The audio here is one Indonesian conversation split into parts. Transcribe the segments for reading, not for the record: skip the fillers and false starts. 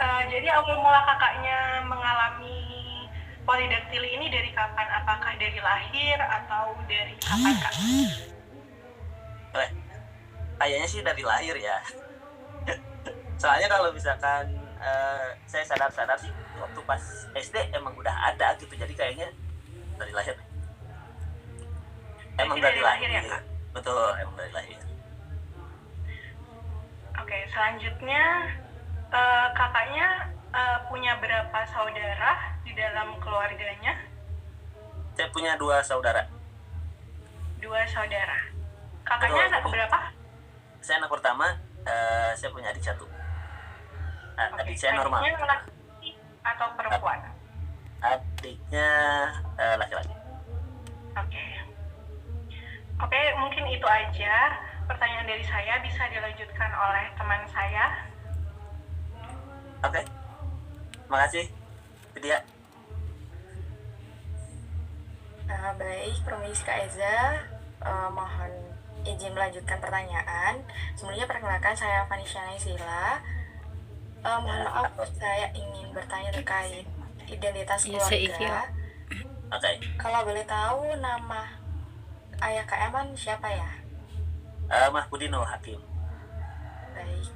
Jadi awal mula kakaknya mengalami polidaktili ini dari kapan? Apakah dari lahir atau dari kapan, Kak? Kayaknya sih dari lahir ya. Soalnya kalau misalkan saya sadar-sadar sih waktu pas SD emang udah ada gitu, jadi kayaknya dari lahir. Emang Berarti dari dari lahir ya, lahir. Kak? Betul, emang dari lahir. Oke, selanjutnya kakaknya punya berapa saudara di dalam keluarganya? Saya punya 2 saudara. 2 saudara. Kakaknya Betul, anak jadi berapa? saya anak pertama, saya punya adik 1. Oke, Adik saya normal. adiknya laki atau perempuan? Adiknya laki-laki. Oke. Oke, mungkin itu aja pertanyaan dari saya, bisa dilanjutkan oleh teman saya. Oke, makasih Vidya. Baik, permisi Kak Eza, mohon izin melanjutkan pertanyaan. Sebelumnya perkenalkan saya Vanisha Naisila. Mohon maaf, saya ingin bertanya terkait identitas keluarga. Oke. Kalau boleh tahu nama ayah Kak Eman siapa ya? Mahpudinul Hakim. Baik.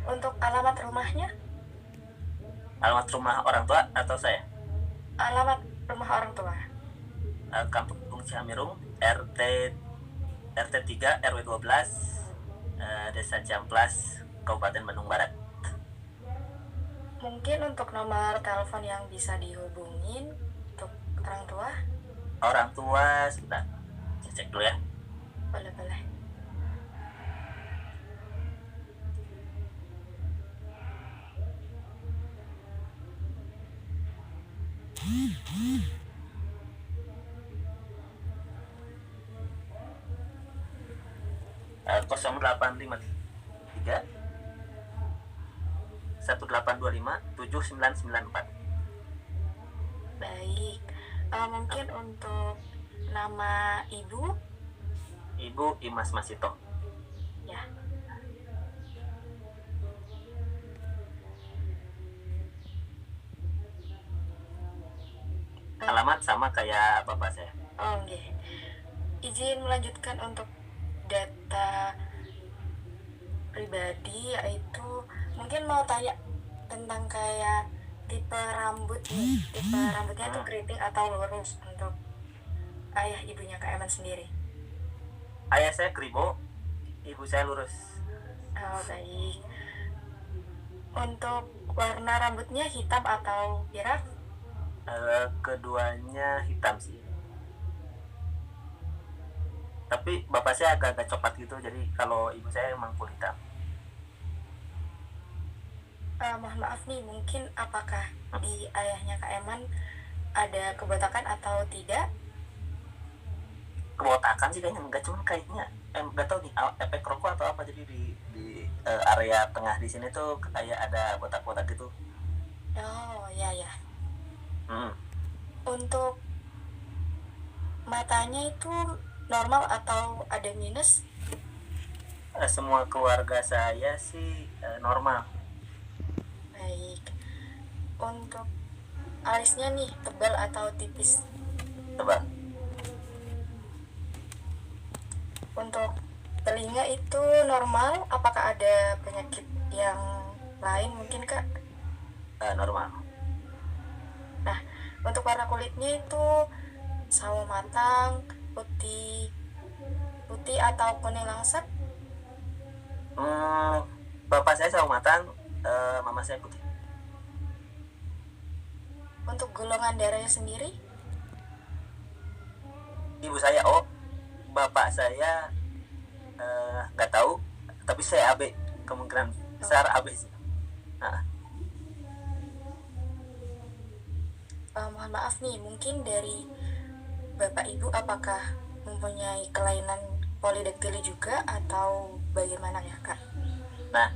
Untuk alamat rumahnya? Alamat rumah orang tua atau saya? Alamat rumah orang tua. Kampung Cihamirung, RT 3 RW 12, Desa Ciamplas, Kabupaten Bandung Barat. Mungkin untuk nomor telepon yang bisa dihubungin untuk orang tua? Orang tua, sebentar, saya cek dulu ya. Boleh. Uh, 0853 1825 7994. Baik. Mungkin untuk nama ibu? Ibu Imas Masito. Ya. Alamat sama kayak bapak saya. Oke. Izin melanjutkan untuk data pribadi, yaitu mungkin mau tanya tentang kayak tipe rambut nih. Tipe rambutnya itu keriting atau lurus untuk ayah ibunya Kak Eman sendiri? Ayah saya kribo, ibu saya lurus. Oh, baik. Untuk warna rambutnya hitam atau pirang? Keduanya hitam sih. Tapi bapak saya agak-agak coklat gitu, jadi kalau ibu saya emang full hitam. Mohon maaf nih, mungkin apakah di ayahnya Kak Eman ada kebotakan atau tidak? Kebotakan sih kayaknya enggak, cuman kayaknya enggak tahu nih efek rokok atau apa, jadi di area tengah di sini tuh kayak ada botak-botak gitu. Oh, ya. Untuk matanya itu normal atau ada minus? Semua keluarga saya sih normal. Baik. Untuk alisnya nih, tebal atau tipis? Tebal. Untuk telinga itu normal, apakah ada penyakit yang lain mungkin Kak? Normal. Nah, untuk warna kulitnya itu sawo matang, putih atau kuning langsat? Bapak saya sawo matang, mama saya putih. Untuk golongan darahnya sendiri? Ibu saya O, bapak saya nggak tahu, tapi saya AB, kemungkinan besar AB sih. Mohon maaf nih, mungkin dari bapak ibu apakah mempunyai kelainan polidaktili juga atau bagaimana ya Kak? Nah,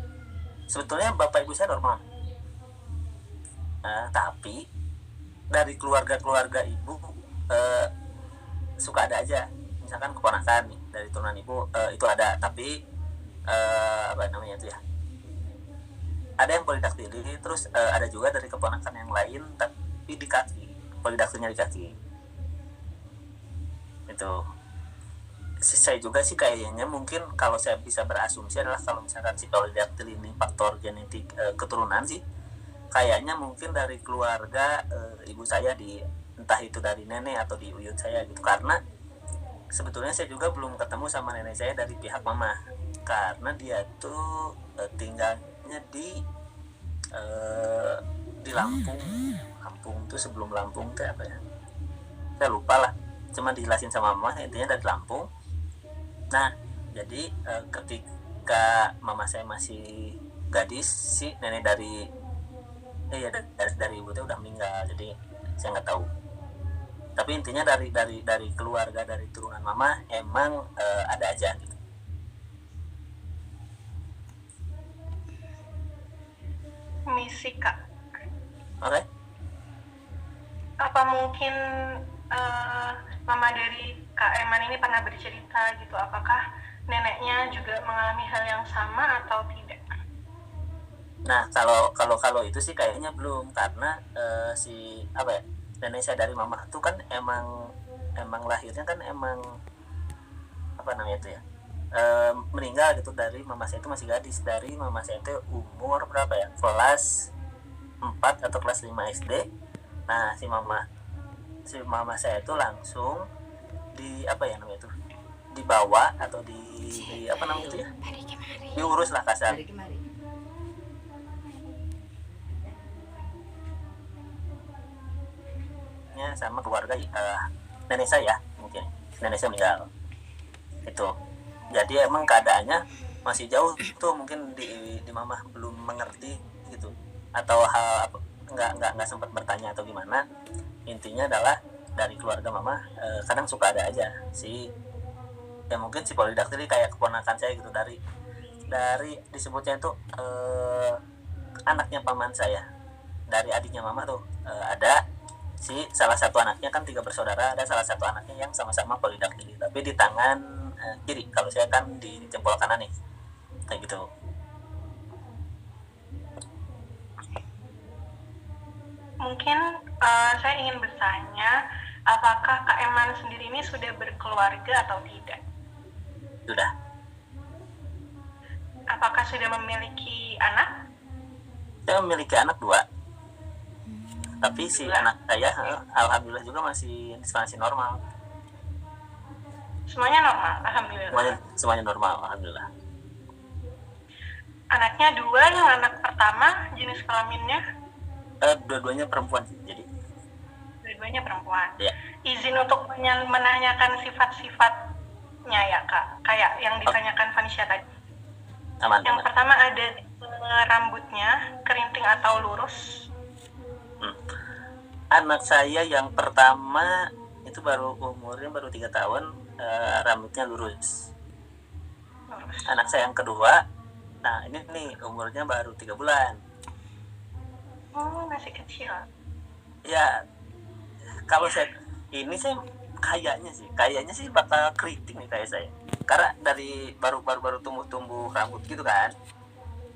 sebetulnya bapak ibu saya normal, tapi dari keluarga ibu suka ada aja, misalkan keponakan nih dari turunan ibu itu ada, tapi apa namanya itu ya, ada yang polidaktili, terus ada juga dari keponakan yang lain tapi di kaki, polidaktilnya di kaki. Itu saya juga sih kayaknya mungkin kalau saya bisa berasumsi adalah kalau misalkan si polidaktil ini faktor genetik keturunan sih, kayaknya mungkin dari keluarga ibu saya, di entah itu dari nenek atau di uyut saya gitu. Karena sebetulnya saya juga belum ketemu sama nenek saya dari pihak mama, karena dia tuh tinggalnya di Lampung. Lampung tuh sebelum Lampung tuh apa ya, saya lupa lah, cuma dijelasin sama mama intinya dari Lampung. Nah jadi ketika mama saya masih gadis, si nenek dari ibu tuh udah meninggal, jadi saya nggak tahu. Tapi intinya dari keluarga, dari turunan mama emang ada aja gitu. Misi Kak, Oke. apa mungkin mama dari Kak Eman ini pernah bercerita gitu, apakah neneknya juga mengalami hal yang sama atau tidak? Nah kalau itu sih kayaknya belum, karena si apa ya, nenek saya dari mama tuh kan emang lahirnya kan emang apa namanya itu ya, meninggal gitu. Dari mama saya itu masih gadis, dari mama saya itu umur berapa ya, kelas 4 atau kelas 5 SD. Nah si mama saya itu langsung di apa ya namanya itu, dibawa atau di apa namanya itu ya, diurus lah kasar sama keluarga nenek saya. Mungkin nenek saya meninggal itu, jadi emang keadaannya masih jauh tuh, mungkin di mama belum mengerti gitu, atau hal nggak sempat bertanya atau gimana. Intinya adalah dari keluarga mama kadang suka ada aja si ya mungkin si polidaktili kayak keponakan saya gitu, dari disebutnya itu anaknya paman saya, dari adiknya mama tuh ada si salah satu anaknya, kan 3 bersaudara, ada salah satu anaknya yang sama-sama polidaktili tapi di tangan kiri, kalau saya kan di jempol kanan nih, kayak gitu. Mungkin saya ingin bertanya, apakah Kak Eman sendiri ini sudah berkeluarga atau tidak? Sudah. Apakah sudah memiliki anak? Saya memiliki anak 2, tapi si anak saya alhamdulillah juga masih normal. Semuanya normal, alhamdulillah. Semuanya normal, alhamdulillah. Anaknya 2, yang anak pertama jenis kelaminnya? Dua-duanya perempuan sih, jadi. Dua-duanya perempuan. Ya. Izin untuk menanyakan sifat-sifatnya ya Kak, kayak yang ditanyakan Vanisha tadi. Aman. Yang pertama ada rambutnya keriting atau lurus. Anak saya yang pertama itu umurnya baru 3 tahun, rambutnya lurus. Anak saya yang kedua, nah ini nih umurnya baru 3 bulan. Oh, masih kecil. Ya, kalau saya kayaknya sih bakal keriting nih kayak saya, karena dari baru tumbuh rambut gitu kan,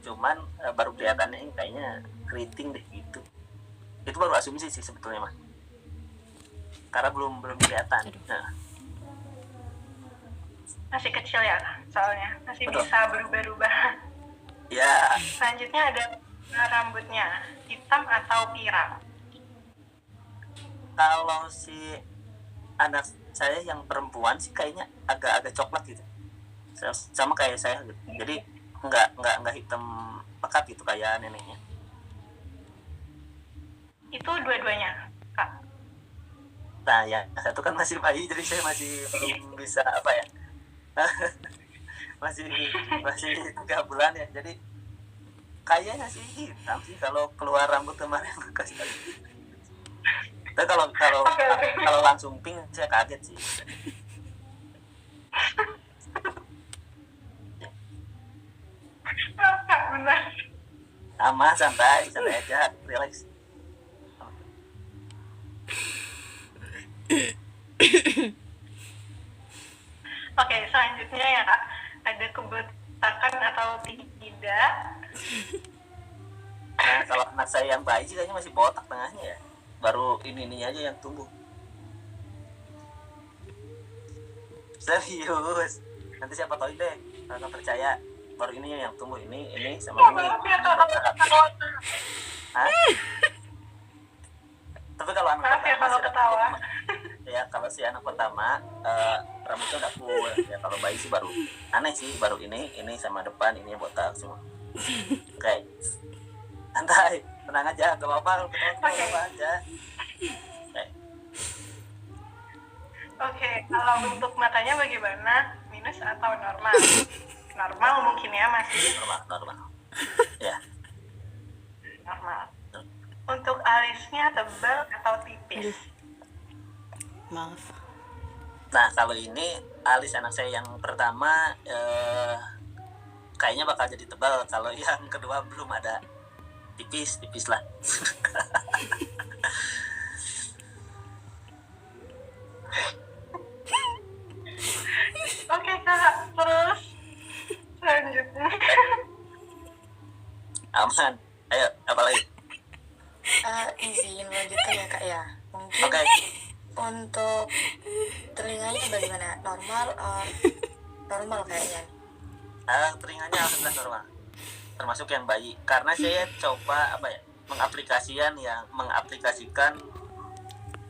cuman baru kelihatannya ini kayaknya keriting deh gitu. Itu baru asumsi sih sebetulnya mah, karena belum kelihatan. Nah. Masih kecil ya, soalnya masih Betul. Bisa berubah-ubah. Ya. Selanjutnya ada rambutnya hitam atau pirang. Kalau si anak saya yang perempuan sih kayaknya agak coklat gitu, sama kayak saya gitu. Jadi nggak hitam pekat gitu kayak neneknya. Itu dua-duanya Kak? Nah ya, satu kan masih bayi, jadi saya masih belum bisa apa ya masih 3 bulan ya, jadi kayaknya sih hitam sih kalau keluar rambut kemarin kasih tadi. Tapi kalau langsung pink saya kaget sih. Benar. Sama, santai aja, relax. Oke, selanjutnya ya Kak, ada kebotakan atau tidak. anak saya yang bayi sih kayaknya masih botak tengahnya ya, baru ini aja yang tumbuh. Serius, nanti siapa tahu deh kalau nggak percaya, baru ini yang tumbuh, ini sama ini. Maaf ya kalau ketawa. Hah? Tapi kalau anak Maaf ya kalau ketawa. ya kalau si anak pertama rambutnya udah full ya. Kalau bayi sih baru aneh sih, baru ini sama depan ini botak semua. Oke, santai, tenang aja, gak apa-apa, ketawa aja. Oke, kalau untuk matanya bagaimana? Minus atau normal? Normal mungkin ya, masih Normal ya. normal. Untuk alisnya tebal atau tipis? Maaf. Nah kalau ini alis anak saya yang pertama kayaknya bakal jadi tebal. Kalau yang kedua belum ada, tipis lah. Oke kak, terus selanjutnya. Aman. Ayo, apa lagi? Izin lanjutkan ya kak ya. Mungkin Oke. untuk telinganya bagaimana? Normal kayaknya. Telinganya alhamdulillah normal, termasuk yang bayi. Karena saya coba mengaplikasikan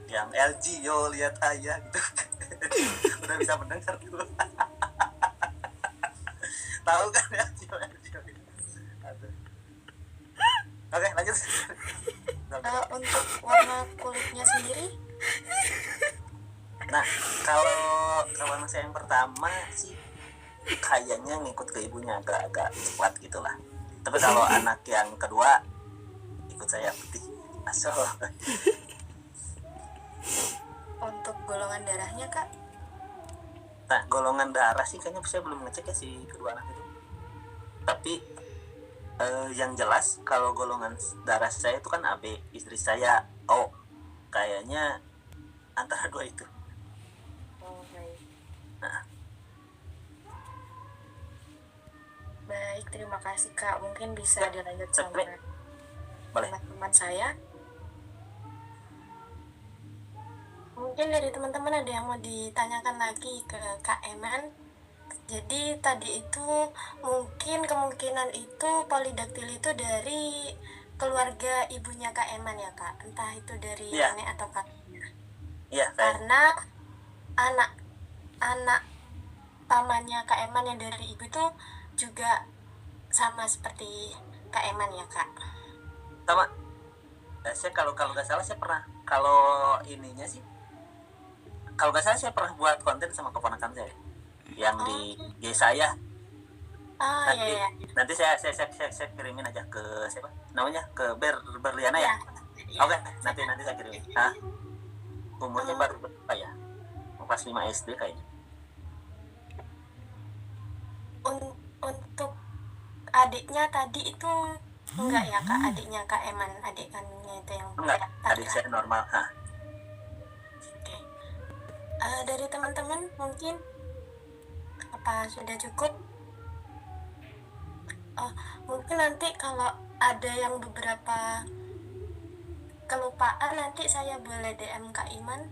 yang LG, yo lihat ayah gitu. Udah bisa mendengar tuh. Tahu kan LG. Oke, lanjut. Untuk warna kulitnya sendiri, Nah, kalau anak saya yang pertama sih kayaknya ngikut ke ibunya, agak coklat gitulah. Tapi kalau anak yang kedua ikut saya putih asal. untuk golongan darahnya kak, Nah, golongan darah sih kayaknya saya belum ngecek ya si kedua anak itu. Tapi yang jelas kalau golongan darah saya itu kan AB, istri saya O. Kayaknya antara dua itu. baik. Nah, Baik, terima kasih kak. Mungkin bisa dilanjut sama boleh. teman-teman saya. Mungkin dari teman-teman ada yang mau ditanyakan lagi ke Kak Eman. Jadi tadi itu mungkin kemungkinan itu polidaktil itu dari keluarga ibunya Kak Eman ya kak, entah itu dari Iya. nenek atau kakaknya. Iya, kayak Karena anak pamannya Kak Eman yang dari ibu itu juga sama seperti Kak Eman ya kak. sama. Saya kalau nggak salah saya pernah, kalau ininya sih, kalau nggak salah saya pernah buat konten sama keponakan saya yang di IG saya. Nanti Iya. nanti saya kirimin aja ke siapa namanya, ke Berliana ya. Iya. Oke, nanti saya kirimin. Umurnya baru berapa ya, kelas 5 SD kayaknya. Untuk adiknya tadi itu enggak ya kak, adiknya Kak Eman, adik kandungnya itu yang Enggak, tadi. adik saya normal. Oke. Dari teman-teman mungkin apa sudah cukup? Mungkin nanti kalau ada yang beberapa kelupaan nanti saya boleh DM Kak Eman.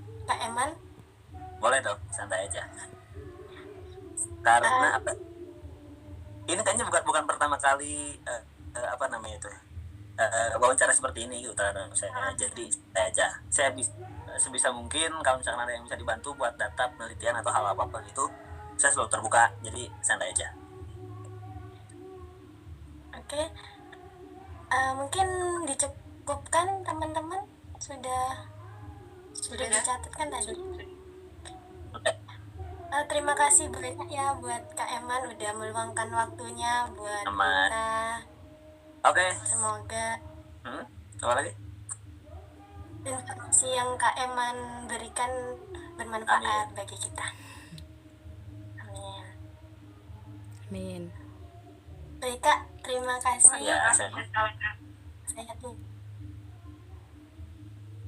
Boleh dong, santai aja. Karena apa? Ini kayaknya bukan pertama kali apa namanya itu wawancara seperti ini gitu terhadap saya. Jadi saya sebisa mungkin kalau misalkan ada yang bisa dibantu buat data penelitian atau hal apapun itu, saya selalu terbuka. Jadi santai aja. Oke. Mungkin dicukupkan teman-teman, sudah dicatatkan tadi. Terima kasih banyak ya buat Kak Eman udah meluangkan waktunya buat Aman. kita. Oke. Semoga Apa lagi? informasi yang Kak Eman berikan bermanfaat bagi kita. Amin. Amin. Baik Kak, terima kasih. Ya, saya Saya tuh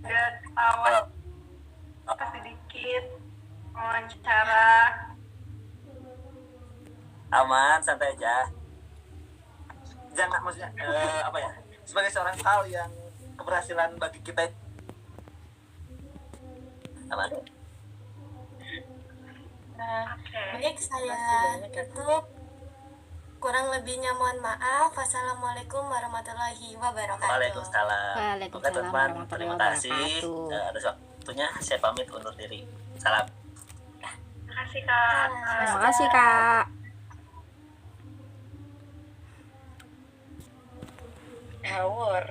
Dan awal sedikit wawancara. aman, santai aja. Jangan maksudnya apa ya? sebagai seorang hal yang keberhasilan bagi kita apa? Nah, Oke. baik, saya Makasih banyak ya. tutup. Kurang lebihnya mohon maaf. Wassalamualaikum warahmatullahi wabarakatuh. Waalaikumsalam. Waalaikumsalam Oke teman-teman, warahmatullahi terima kasih wabarakatuh. atas waktunya. Saya pamit undur diri. Salam. Terima kasih Kak. Terima kasih Kak. Ngawur.